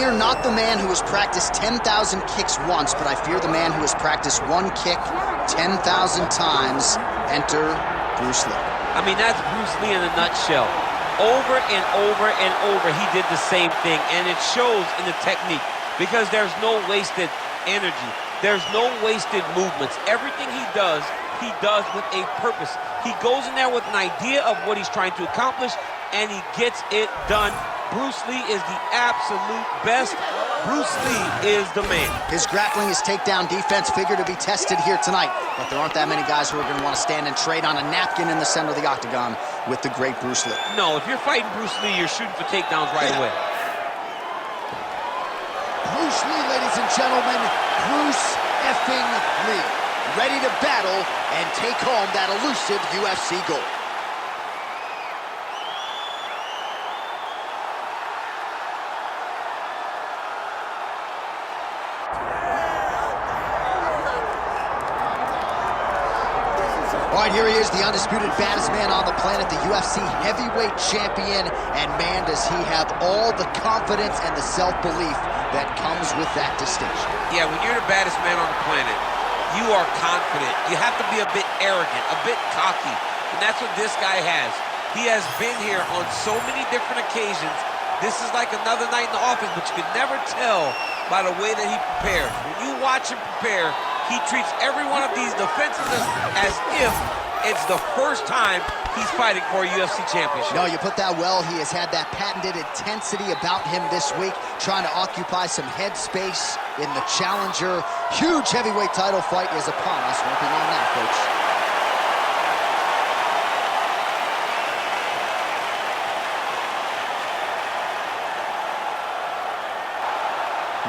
fear not the man who has practiced 10,000 kicks once, but I fear the man who has practiced one kick 10,000 times. Enter Bruce Lee. I mean, that's Bruce Lee in a nutshell. Over and over and over, he did the same thing, and it shows in the technique because there's no wasted energy. There's no wasted movements. Everything he does with a purpose. He goes in there with an idea of what he's trying to accomplish, and he gets it done. Bruce Lee is the absolute best. Bruce Lee is the man. His grappling, his takedown defense figure to be tested here tonight, but there aren't that many guys who are going to want to stand and trade on a napkin in the center of the octagon with the great Bruce Lee. No, if you're fighting Bruce Lee, you're shooting for takedowns right away. Bruce Lee, ladies and gentlemen, Bruce effing Lee, ready to battle and take home that elusive UFC gold. All right, here he is, the undisputed baddest man on the planet, the UFC heavyweight champion, and man, does he have all the confidence and the self-belief that comes with that distinction. Yeah, when you're the baddest man on the planet, you are confident. You have to be a bit arrogant, a bit cocky, and that's what this guy has. He has been here on so many different occasions. This is like another night in the office, but you can never tell by the way that he prepares. When you watch him prepare, he treats every one of these defenses as if it's the first time he's fighting for a UFC championship. No, you put that well. He has had that patented intensity about him this week, trying to occupy some head space in the challenger. Huge heavyweight title fight is upon us. Won't be long now, folks.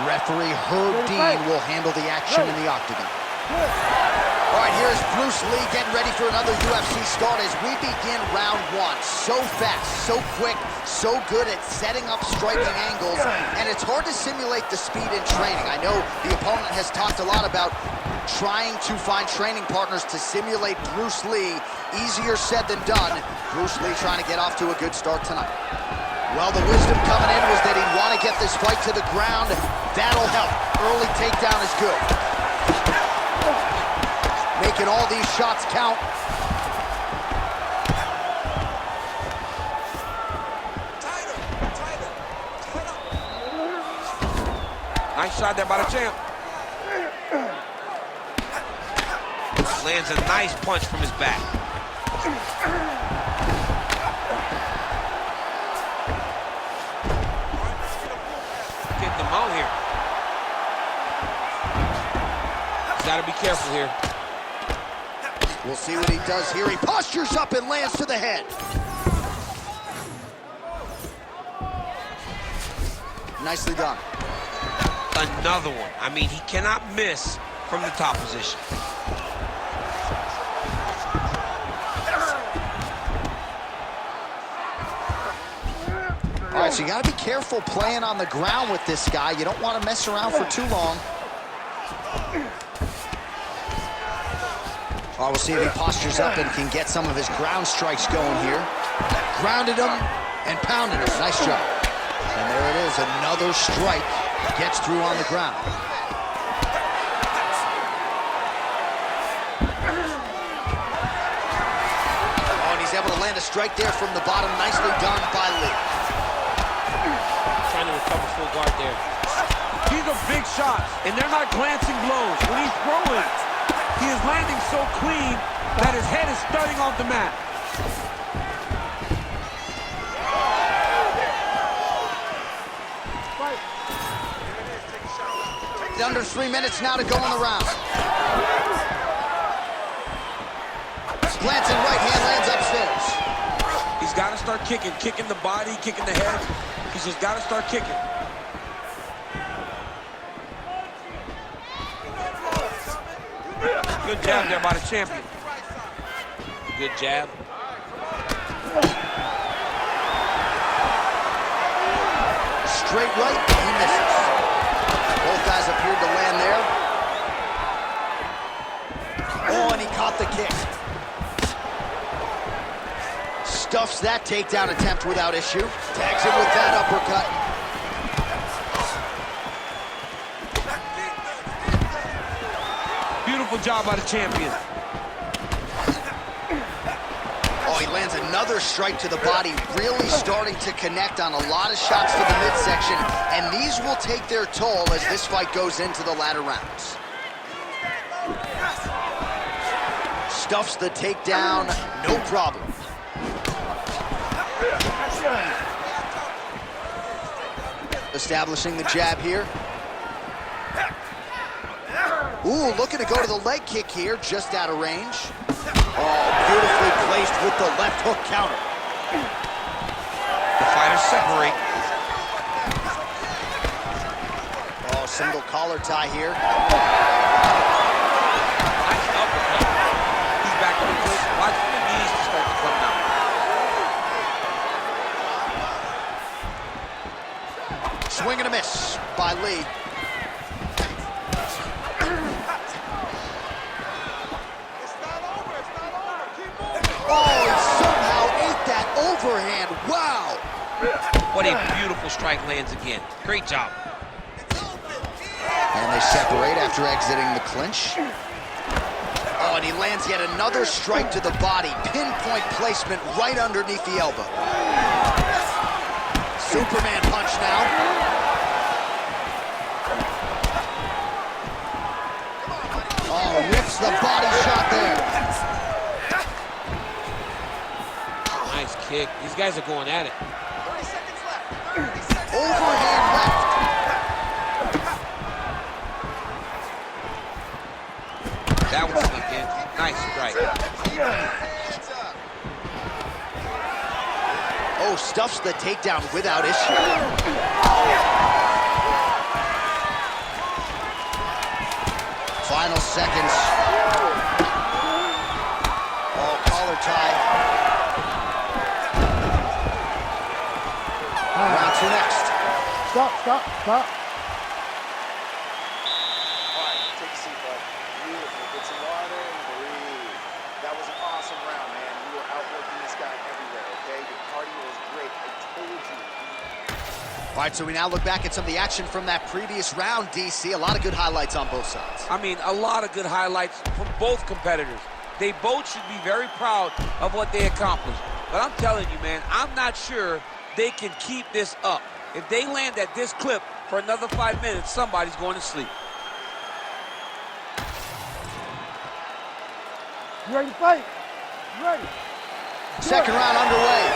Referee Herb Dean will handle the action in the octagon. All right, here's Bruce Lee getting ready for another UFC start as we begin round one. So fast, so quick, so good at setting up striking angles, and it's hard to simulate the speed in training. I know the opponent has talked a lot about trying to find training partners to simulate Bruce Lee. Easier said than done. Bruce Lee trying to get off to a good start tonight. Well, the wisdom coming in was that he'd want to get this fight to the ground. That'll help. Early takedown is good. Making all these shots count. Nice shot there by the champ. Lands a nice punch from his back. Getting them out here. He's got to be careful here. We'll see what he does here. He postures up and lands to the head. Nicely done. Another one. I mean, he cannot miss from the top position. All right, so you got to be careful playing on the ground with this guy. You don't want to mess around for too long. All right, we'll see if he postures up and can get some of his ground strikes going here. Grounded him and pounded him. Nice job. And there it is, another strike. Gets through on the ground. Oh, and he's able to land a strike there from the bottom. Nicely done by Lee. Trying to recover full guard there. These are big shots, and they're not glancing blows. When he's throwing, he is landing so clean that his head is starting off the mat. Under 3 minutes now to go in the round. Glancing right hand lands upstairs. He's got to start kicking the body, kicking the head. He's just got to start kicking. Good jab there by the champion. Good jab. Straight right, he misses. Both guys appeared to land there. Oh, and he caught the kick. Stuffs that takedown attempt without issue. Tags him with that uppercut. Beautiful job by the champion. Oh, he lands another strike to the body, really starting to connect on a lot of shots to the midsection, and these will take their toll as this fight goes into the latter rounds. Stuffs the takedown, no problem. Establishing the jab here. Ooh, looking to go to the leg kick here, just out of range. Oh, beautifully placed with the left hook counter. The fighters separate. Oh, single collar tie here. Nice uppercut. He's back on the foot. Watch for the knees to start to come down. Swing and a miss by Lee. Oh, he somehow ate that overhand. Wow. What a beautiful strike lands again. Great job. And they separate after exiting the clinch. Oh, and he lands yet another strike to the body. Pinpoint placement right underneath the elbow. Superman punch now. Oh, rips the body shot there. Nice kick. These guys are going at it. 30 seconds left. 30 seconds. Overhand left. That was slick in. Nice strike. Oh, stuffs the takedown without issue. Final seconds. Oh, collar tie. Round two next. Stop. All right, take a seat, bud. Beautiful. Get some water and breathe. That was an awesome round, man. You were outworking this guy everywhere, okay? Your cardio was great. I told you. All right, so we now look back at some of the action from that previous round, DC. A lot of good highlights on both sides. I mean, a lot of good highlights from both competitors. They both should be very proud of what they accomplished. But I'm telling you, man, I'm not sure they can keep this up. If they land at this clip for another 5 minutes, somebody's going to sleep. You ready to fight? You ready? Second round underway.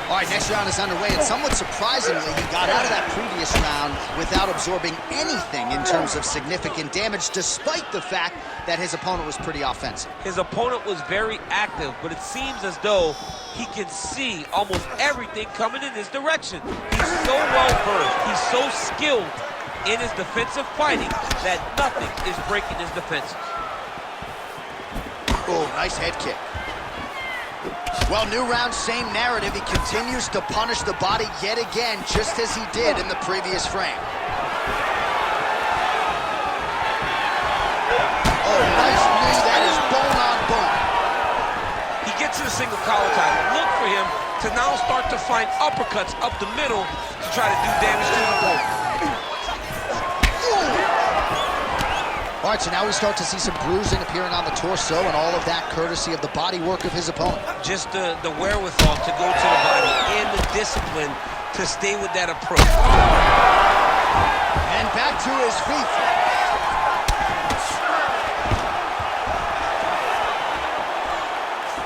All right, next round is underway, and somewhat surprisingly, he got out of that previous round without absorbing anything in terms of significant damage, despite the fact that his opponent was pretty offensive. His opponent was very active, but it seems as though he can see almost everything coming in his direction. He's so well-versed, he's so skilled in his defensive fighting that nothing is breaking his defenses. Oh, nice head kick. Well, new round, same narrative. He continues to punish the body yet again, just as he did in the previous frame. Oh, nice knee. That is bone on bone. He gets to the single collar tie. Look for him to now start to find uppercuts up the middle to try to do damage to his opponent. All right, so now we start to see some bruising appearing on the torso, and all of that courtesy of the body work of his opponent. Just the wherewithal to go to the body and the discipline to stay with that approach. And back to his feet.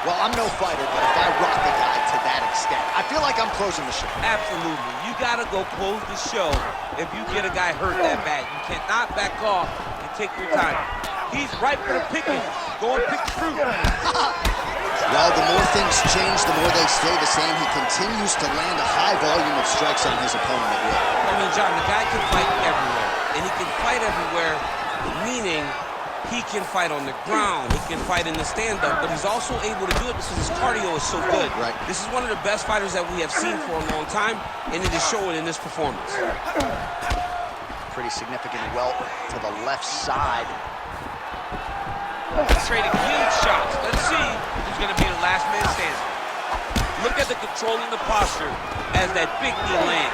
Well, I'm no fighter, but if I rock the guy to that extent, I feel like I'm closing the show. Absolutely. You got to go close the show if you get a guy hurt that bad. You cannot back off and take your time. He's ripe for the picking. Go and pick the fruit. Well, the more things change, the more they stay the same. He continues to land a high volume of strikes on his opponent at will. I mean, John, the guy can fight everywhere. And he can fight everywhere, meaning he can fight on the ground, he can fight in the stand-up, but he's also able to do it because his cardio is so good. Right. This is one of the best fighters that we have seen for a long time, and it is showing in this performance. Pretty significant welt to the left side. Trading huge shots. Let's see who's going to be the last man standing. Look at the control and the posture as that big knee lands.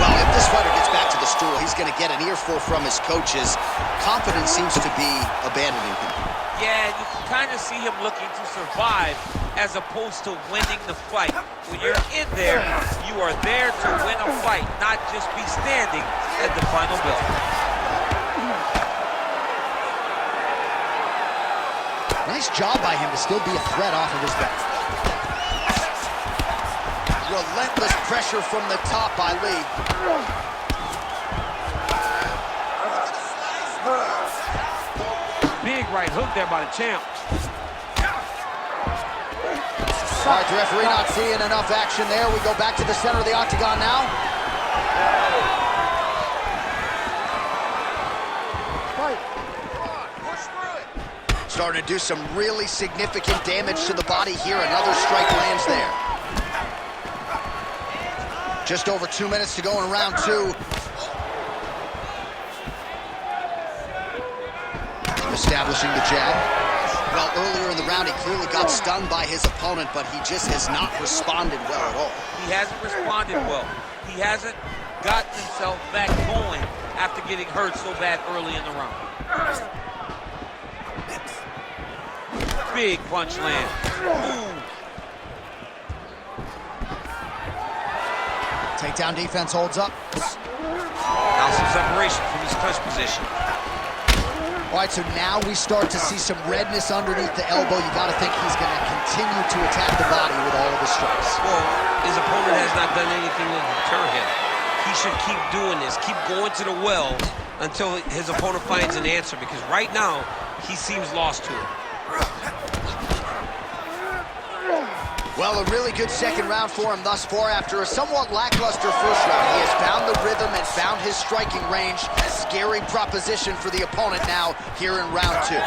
Well, if this fighter gets back to the stool, he's going going to get an earful from his coaches. Confidence seems to be abandoning him. Yeah, you can kind of see him looking to survive as opposed to winning the fight. When you're in there, you are there to win a fight, not just be standing at the final bell. Nice job by him to still be a threat off of his back. Relentless pressure from the top by Lee. Big right hook there by the champ. All right, the referee not seeing enough action there. We go back to the center of the octagon now. Starting to do some really significant damage to the body here. Another strike lands there. Just over 2 minutes to go in round 2. Establishing the jab. Well, earlier in the round, he clearly got stunned by his opponent, but he just has not responded well at all. He hasn't responded well. He hasn't gotten himself back going after getting hurt so bad early in the round. Big punch land. Ooh. Takedown defense holds up. Now some separation from his clinch position. All right, so now we start to see some redness underneath the elbow. You got to think he's going to continue to attack the body with all of his strikes. Well, his opponent has not done anything to deter him. He should keep doing this, keep going to the well until his opponent finds an answer, because right now, he seems lost to it. Well, a really good second round for him thus far. After a somewhat lackluster first round, he has found the rhythm and found his striking range. Scary proposition for the opponent now here in round 2.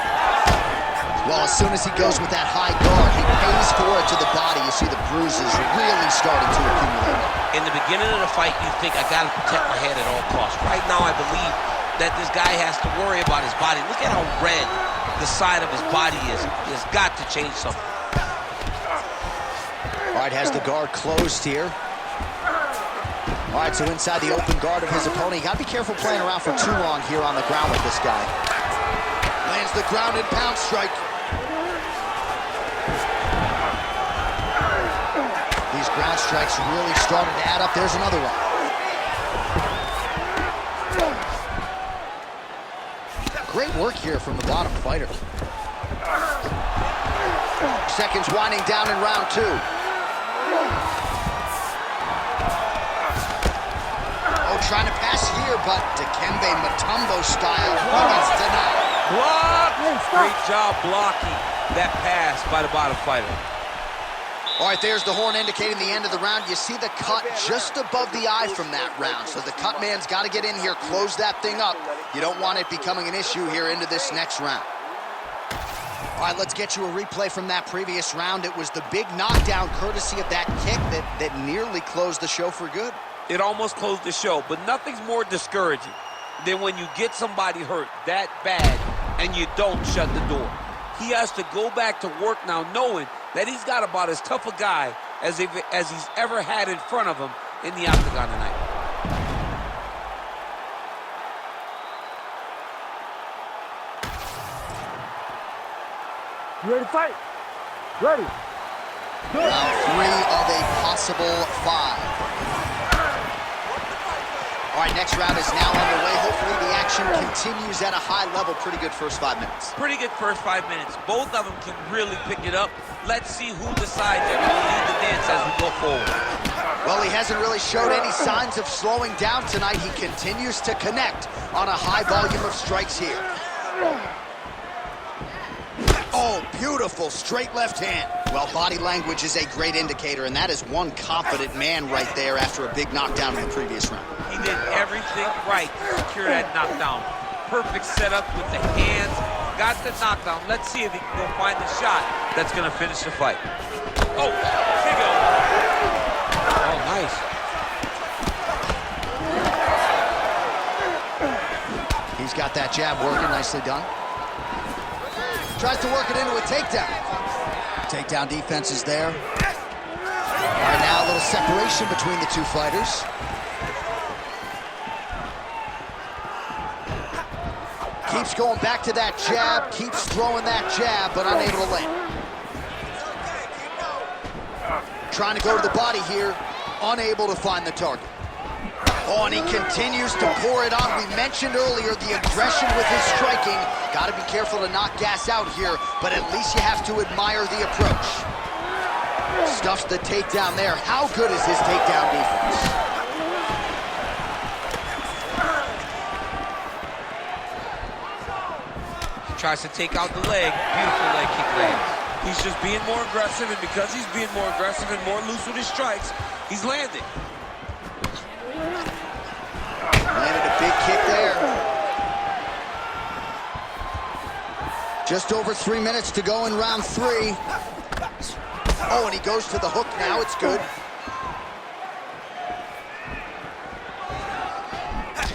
Well, as soon as he goes with that high guard, he pays for it to the body. You see the bruises really starting to accumulate. In the beginning of the fight, you think, I got to protect my head at all costs. Right now, I believe that this guy has to worry about his body. Look at how red the side of his body is. He has got to change something. All right, has the guard closed here. All right, so inside the open guard of his opponent. You got to be careful playing around for too long here on the ground with this guy. Lands the ground and pound strike. These ground strikes really starting to add up. There's another one. Great work here from the bottom fighter. Seconds winding down in round 2. Oh, trying to pass here, but Dikembe Mutombo style. It's denied. Block! Great job blocking that pass by the bottom fighter. All right, there's the horn indicating the end of the round. You see the cut just above the eye from that round. So the cut man's got to get in here, close that thing up. You don't want it becoming an issue here into this next round. All right, let's get you a replay from that previous round. It was the big knockdown courtesy of that kick that nearly closed the show for good. It almost closed the show, but nothing's more discouraging than when you get somebody hurt that bad and you don't shut the door. He has to go back to work now knowing that he's got about as tough a guy as he's ever had in front of him in the octagon tonight. You ready to fight? Ready. Round 3 of a possible 5. All right, next round is now underway. Hopefully the action continues at a high level. Pretty good first 5 minutes. Pretty good first 5 minutes. Both of them can really pick it up. Let's see who decides they're going to lead the dance as we go forward. Well, he hasn't really showed any signs of slowing down tonight. He continues to connect on a high volume of strikes here. Oh, beautiful straight left hand. Well, body language is a great indicator, and that is one confident man right there after a big knockdown in the previous round. He did everything right to secure that knockdown. Perfect setup with the hands. Got the knockdown. Let's see if he can go find the shot that's going to finish the fight. Oh, big elbow. Oh, nice. He's got that jab working. Nicely done. Tries to work it into a takedown. Takedown defense is there. All right, now a little separation between the two fighters. Keeps going back to that jab, keeps throwing that jab, but unable to land. Trying to go to the body here, unable to find the target. Oh, and he continues to pour it on. We mentioned earlier the aggression with his striking. Got to be careful to not gas out here, but at least you have to admire the approach. Stuffs the takedown there. How good is his takedown defense? Tries to take out the leg. Beautiful leg kick lands. He's just being more aggressive, and because he's being more aggressive and more loose with his strikes, he's landing. Landed a big kick there. Just over 3 minutes to go in round 3. Oh, and he goes to the hook now. It's good.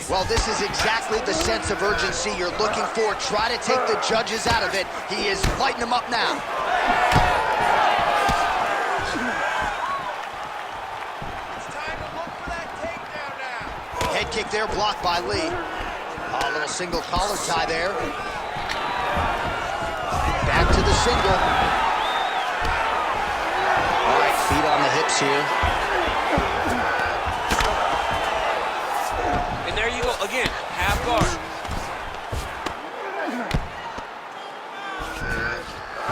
Well, this is exactly the sense of urgency you're looking for. Try to take the judges out of it. He is lighting them up now. It's time to look for that takedown now. Head kick there, blocked by Lee. Oh, a little single collar tie there. Back to the single. All right, feet on the hips here. And there you go, again, half guard.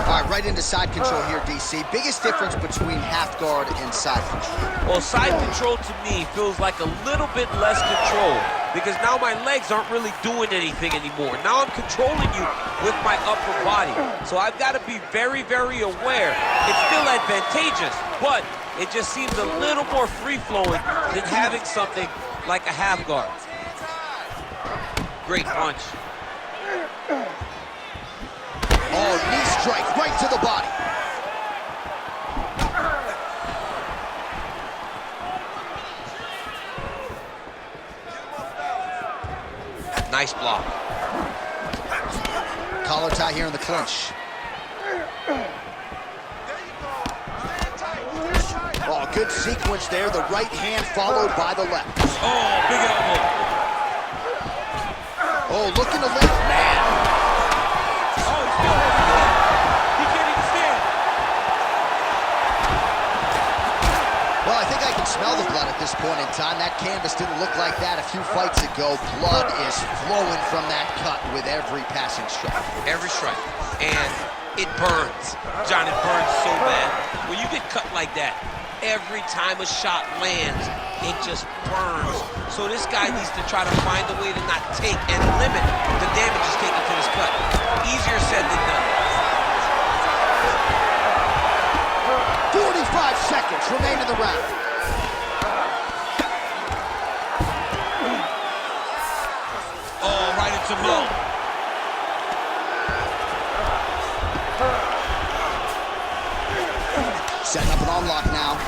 All right, right into side control here, DC. Biggest difference between half guard and side control? Well, side control to me feels like a little bit less control because now my legs aren't really doing anything anymore. Now I'm controlling you with my upper body. So I've got to be very, very aware. It's still advantageous, but it just seems a little more free-flowing than having something like a half guard. Great punch. Oh, knee strike right to the body. Nice block. Collar tie here in the clinch. Oh, good sequence there. The right hand followed by the left. Oh, big elbow. Oh, looking to lift, man. Oh, he's still holding it. He can't even stand. Well, I think I can smell the blood at this point in time. That canvas didn't look like that a few fights ago. Blood is flowing from that cut with every passing strike. Every strike. And it burns. John, it burns so bad. When you get cut like that, every time a shot lands, it just burns. So this guy needs to try to find a way to not take and limit the damages taken to this cut. Easier said than done. 45 seconds remain in the round. Oh, right into Marlowe. Setting up an arm lock now.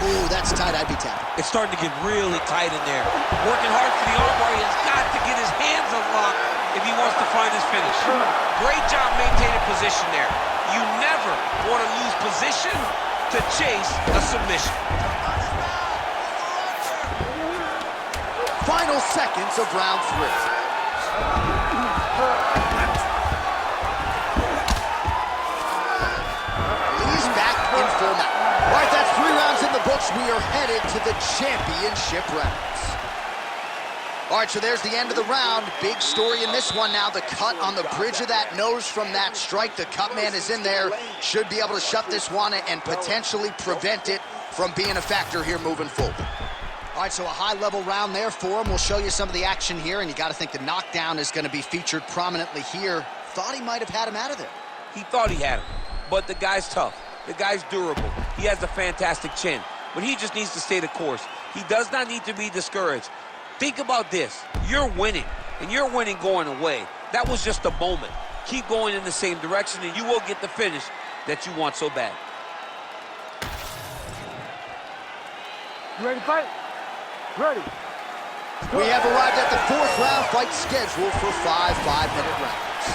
Ooh, that's tight. I'd be tapping. It's starting to get really tight in there. Working hard for the armbar. He has got to get his hands unlocked if he wants to find his finish. Great job maintaining position there. You never want to lose position to chase a submission. Final seconds of round 3. Lee's back in full mount. All right, that's 3 rounds in the books. We are headed to the championship rounds. All right, so there's the end of the round. Big story in this one now. The cut on the bridge of that nose from that strike. The cut man is in there. Should be able to shut this one and potentially prevent it from being a factor here moving forward. All right, so a high-level round there for him. We'll show you some of the action here, and you got to think the knockdown is going to be featured prominently here. Thought he might have had him out of there. He thought he had him, but the guy's tough. The guy's durable. He has a fantastic chin, but he just needs to stay the course. He does not need to be discouraged. Think about this. You're winning, and you're winning going away. That was just a moment. Keep going in the same direction, and you will get the finish that you want so bad. You ready to fight? Ready. We have arrived at the 4th round fight scheduled for 5 5-minute rounds.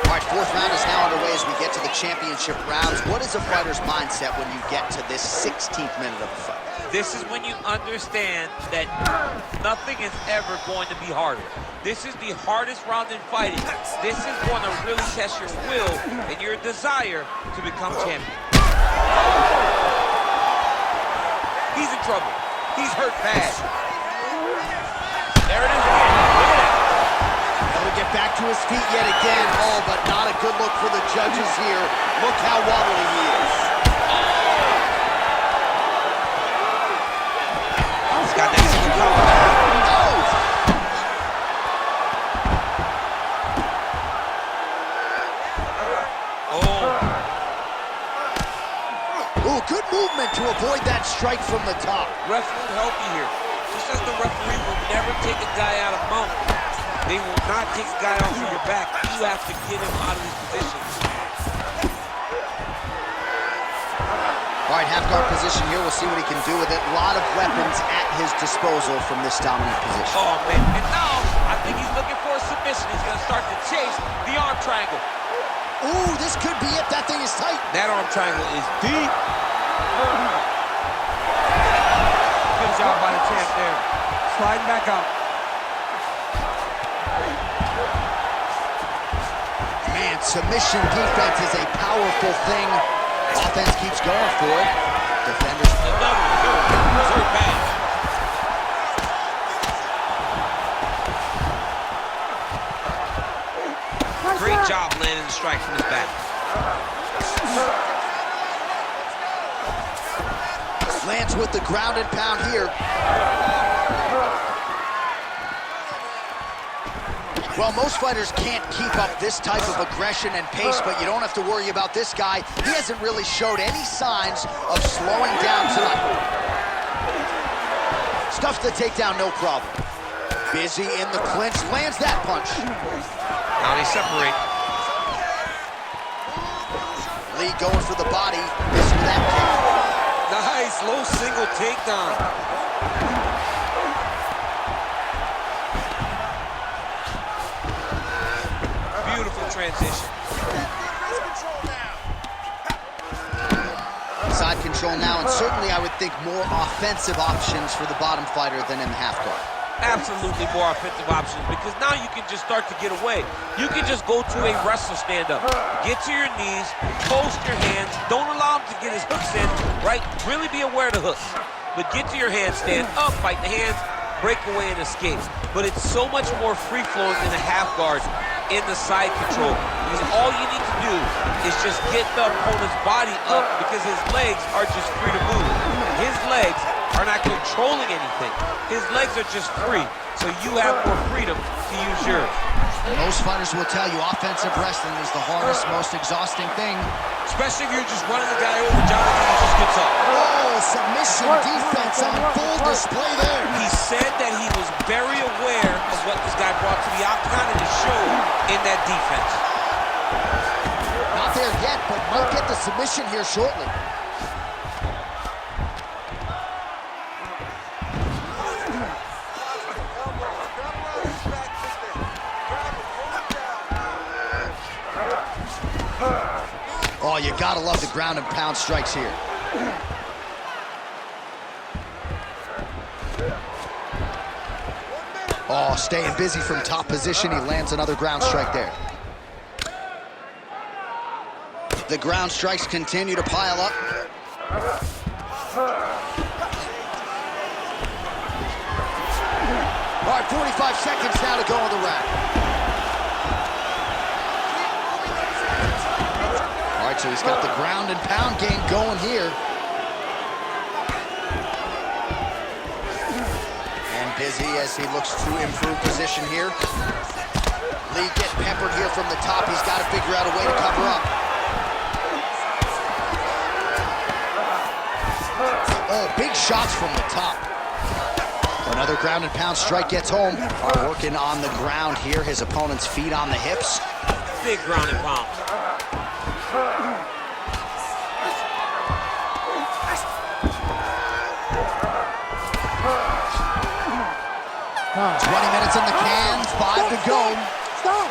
All right, 4th round is now underway as we get to the championship rounds. What is a fighter's mindset when you get to this 16th minute of the fight? This is when you understand that nothing is ever going to be harder. This is the hardest round in fighting. This is going to really test your will and your desire to become champion. He's in trouble. He's hurt bad. There it is again. Look at that. Able to get back to his feet yet again. Oh, but not a good look for the judges here. Look how wobbly he is. He's got that single power. Ooh, good movement to avoid that strike from the top. Ref won't help you here. Just as the referee will never take a guy out of mount, they will not take a guy off of your back. You have to get him out of his position. All right, half guard position here. We'll see what he can do with it. A lot of weapons at his disposal from this dominant position. Oh, man. And now, I think he's looking for a submission. He's going to start to chase the arm triangle. Ooh, this could be it. That thing is tight. That arm triangle is deep. Good job by the champ there. Sliding back out. Man, submission defense is a powerful thing. Offense keeps going for it. Defenders. Another hurt bad. Great job landing the strike from his back. Lands with the ground and pound here. Well, most fighters can't keep up this type of aggression and pace, but you don't have to worry about this guy. He hasn't really showed any signs of slowing down tonight. Stuffs the takedown, no problem. Busy in the clinch, lands that punch. Now they separate. Lee going for the body, missing that kick. Nice, low single takedown. Beautiful transition. Side control now, and certainly I would think more offensive options for the bottom fighter than in the half guard. Absolutely more offensive options, because now you can just start to get away. You can just go to a wrestler stand-up. Get to your knees, post your hands, don't allow him to get his hooks in, right? Really be aware of the hooks. But get to your hands, stand up, fight the hands, break away and escape. But it's so much more free-flowing in the half guard in the side control, because all you need to do is just get the opponent's body up, because his legs are just free to move. His legs are not controlling anything. His legs are just free, so you have more freedom to use yours. Most fighters will tell you offensive wrestling is the hardest, most exhausting thing. Especially if you're just running the guy over, Jonathan just gets up. Oh, submission defense on full display there. He said that he was very aware of what this guy brought to the octagon, and it showed in that defense. Not there yet, but might get the submission here shortly. Oh, you gotta love the ground and pound strikes here. Oh, staying busy from top position. He lands another ground strike there. The ground strikes continue to pile up. All right, 45 seconds now to go on the rack. All right, so he's got the ground and pound game going here. And busy as he looks to improve position here. Lee getting peppered here from the top. He's got to figure out a way to cover up. Oh, big shots from the top. Another ground and pound strike gets home. Are working on the ground here. His opponent's feet on the hips. Big ground and pound. 20 minutes in the can, 5 to go. Stop.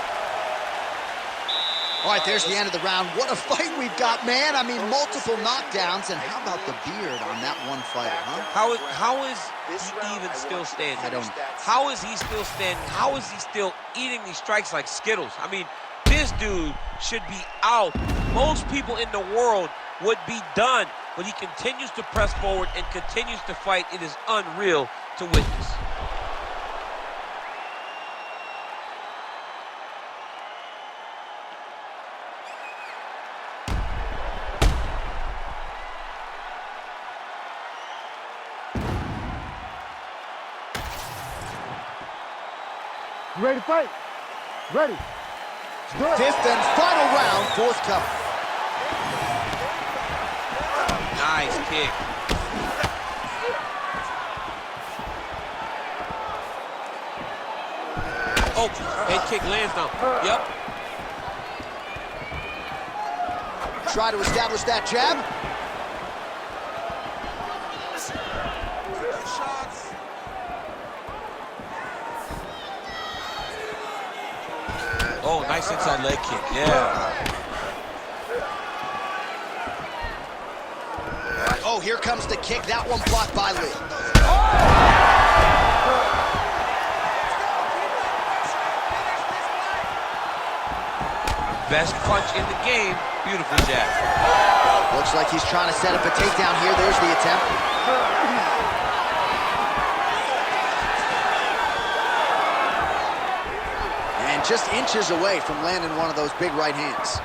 All right, there's the end of the round. What a fight we've got, man. I mean, multiple knockdowns. And how about the beard on that one fighter, huh? How is he even still standing? I don't know. How is he still standing? How is he still eating these strikes like Skittles? I mean, this dude should be out. Most people in the world would be done, but he continues to press forward and continues to fight. It is unreal to witness. You ready to fight? Ready. Good. Fifth and final round, forthcoming. Nice kick. Oh, head kick lands now. Yep. Try to establish that jab. Oh, nice inside leg kick. Yeah. Oh, here comes the kick. That one blocked by Lee. Best punch in the game. Beautiful jab. Looks like he's trying to set up a takedown here. There's the attempt. And just inches away from landing one of those big right hands.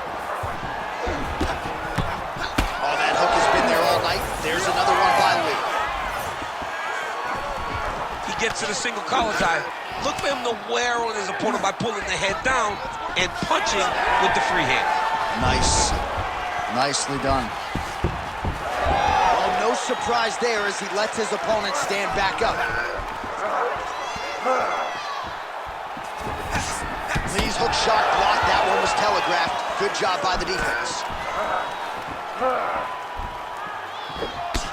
Oh, that hook has been there all night. There's another one by Lee. He gets to the single collar tie. Look for him to wear on his opponent by pulling the head down and punching with the free hand. Nice. Nicely done. Well, no surprise there as he lets his opponent stand back up. Lee's hook shot blocked. That one was telegraphed. Good job by the defense.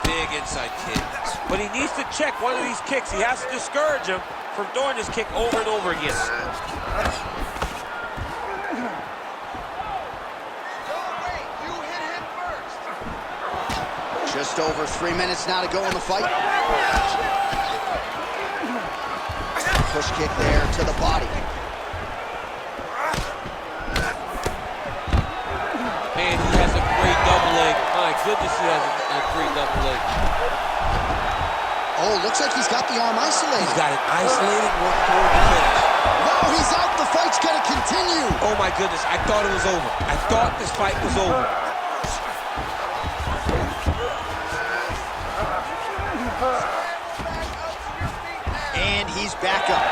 Big inside kick. But he needs to check one of these kicks. He has to discourage him from throwing this kick over and over again. Just over 3 minutes now to go in the fight. Push kick there to the body. Man, he has a great double leg. My goodness, he has a great double leg. Oh, looks like he's got the arm isolated. He's got it isolated, work toward the finish. No, he's out. The fight's gonna continue. Oh my goodness, I thought it was over. I thought this fight was over. And he's back up.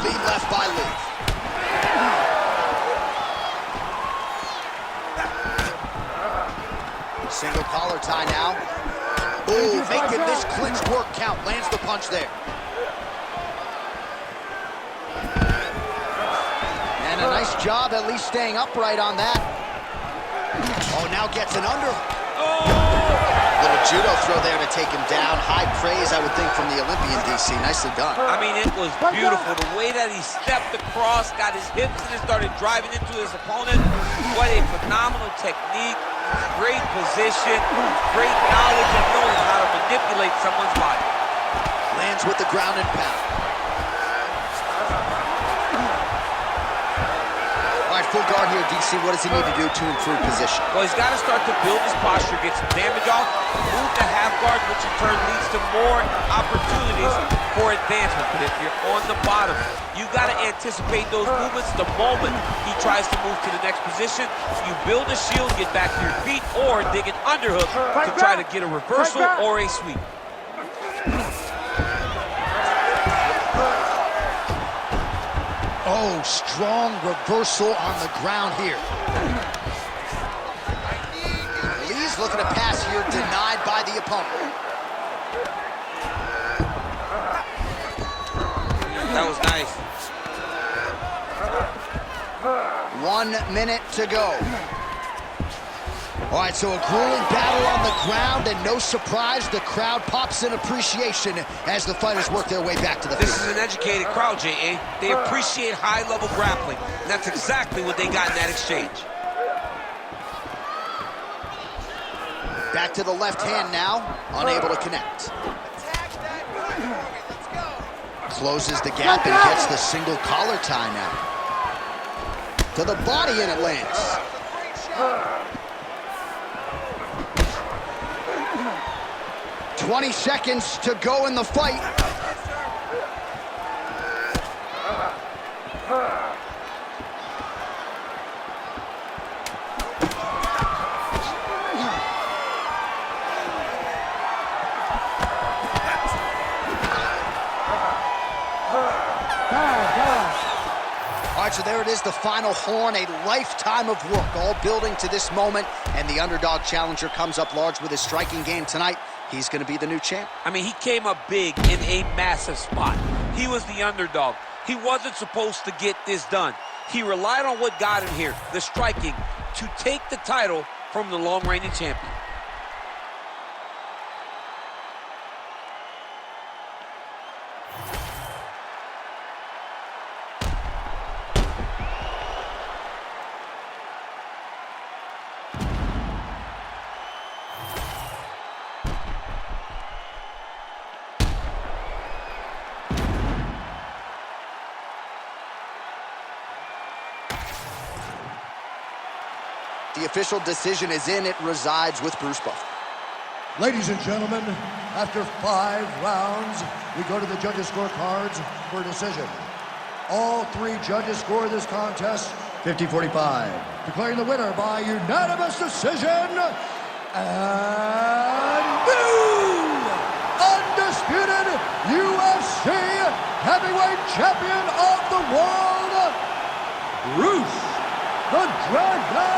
Lead left by Lee. Single collar tie now. Ooh, making this clinch work count. Lands the punch there. And a nice job at least staying upright on that. Oh, now gets an under. Little judo throw there to take him down. High praise, I would think, from the Olympian, DC. Nicely done. I mean, it was beautiful. The way that he stepped across, got his hips in and started driving into his opponent. What a phenomenal technique. Great position. Great knowledge of knowing how to manipulate someone's body. Lands with the ground and pound. All right, full guard here, DC. What does he need to do to improve position? Well, he's got to start to build his posture, get some damage off, move to half guard, which in turn leads to more opportunities for advancement. But if you're on the bottom, you got to anticipate those movements the moment he tries to move to the next position. You build a shield, get back to your feet, or dig an underhook to try to get a reversal or a sweep. Oh, strong reversal on the ground here. Lee's looking to pass here, denied by the opponent. That was nice. 1 minute to go. All right, so a grueling battle on the ground, and no surprise, the crowd pops in appreciation as the fighters work their way back to the field. This is an educated crowd, J.A. They appreciate high-level grappling, and that's exactly what they got in that exchange. Back to the left hand now, unable to connect. Closes the gap and gets the single collar tie now. To the body, and it lands. 20 seconds to go in the fight. All right, so there it is, the final horn, a lifetime of work, all building to this moment, and the underdog challenger comes up large with his striking game tonight. He's going to be the new champ. I mean, he came up big in a massive spot. He was the underdog. He wasn't supposed to get this done. He relied on what got him here, the striking, to take the title from the long-reigning champion. The official decision is in. It resides with Bruce Buffer. Ladies and gentlemen, after 5 rounds, we go to the judges' scorecards for a decision. All 3 judges score this contest 50-45, declaring the winner by unanimous decision, and new undisputed UFC heavyweight champion of the world, Bruce the Dragon